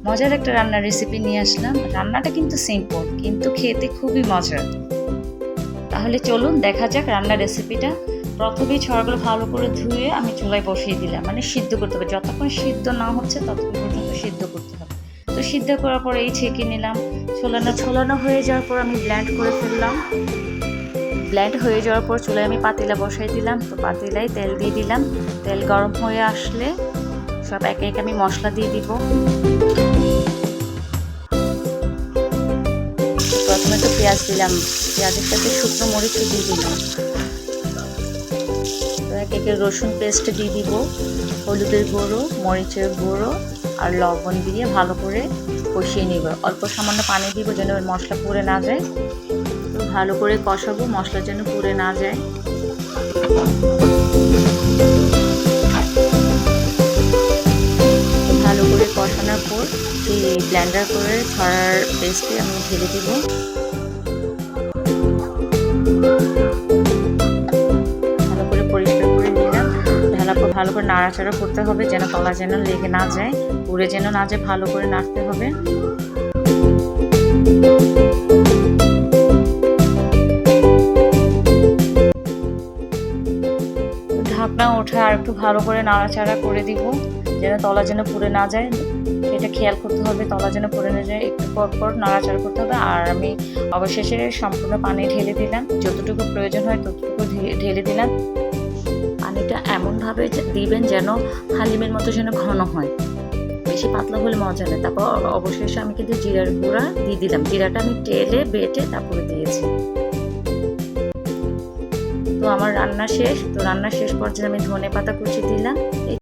মজার একটা রান্নার রেসিপি নিয়ে আসলাম। রান্নাটা কিন্তু সিম্পল, কিন্তু খেতে খুবই মজার। তাহলে চলুন দেখা যাক রান্নার রেসিপিটা। প্রথমেই ছড়াগুলো ভালো করে ধুয়ে আমি চুলায় বসিয়ে দিলাম, মানে সিদ্ধ করতে হবে। যতক্ষণ সিদ্ধ না হচ্ছে ততক্ষণ পর্যন্ত সিদ্ধ করতে হবে। তো সিদ্ধ করার পরে এই ছেঁকে নিলাম। ছোলানো হয়ে যাওয়ার পর আমি ব্লেন্ড করে ফেললাম। ব্লেন্ড হয়ে যাওয়ার পর চুলায় আমি পাতিলা বসাই দিলাম। তো পাতিলায় তেল দিয়ে দিলাম। তেল গরম হয়ে আসলে সব একে একে আমি মশলা দিয়ে দিব। প্রথমে তো পেঁয়াজ দিলাম, পেঁয়াজের সাথে শুকনো মরিচও দিয়ে দিলাম। তো একে একে রসুন পেস্ট দিয়ে দিব, হলুদের গুঁড়ো, মরিচের গুঁড়ো আর লবণ দিয়ে ভালো করে কষিয়ে নিব। অল্প সামান্য পানি দিব যেন মশলা পুড়ে না যায়। তো ভালো করে কষাবো, মশলা যেন পুড়ে না যায়। ভালো করে কষানোর পর এই ব্লেন্ডার করে ছড়ার পেস্টে আমি ঢেলে দিব। ভালো করে পরিষ্কার করে নিলাম। ঢালার পর ভালো করে নাড়াচাড়া করতে হবে যেন তলা যেন লেগে না যায়, পুড়ে যেন না যায়। ভালো করে নাড়তে হবে। ঢাকনা ওঠা আর একটু ভালো করে নাড়াচাড়া করে দিব যেন তলা যেন পুড়ে না যায়, সেটা খেয়াল করতে হবে। তলা যেন পুড়ে না যায়, একটু পর পর নাড়াচাড়া করতে হবে। আর আমি অবশেষে সম্পূর্ণ পানি ঢেলে দিলাম, যতটুকু প্রয়োজন হয় ততটুকু ঢেলে দিলাম। পানিটা এমনভাবে দিবেন যেন হালিমের মতো যেন ঘন হয়, বেশি পাতলা হলে মজা নেই। তারপর অবশেষে আমি কিন্তু জিরার গুঁড়া দিয়ে দিলাম। জিরাটা আমি টেলে বেটে তারপরে দিয়েছি। তো আমার রান্না শেষ। তো রান্না শেষ পর্যায়ে আমি ধনেপাতা কুচি দিলাম।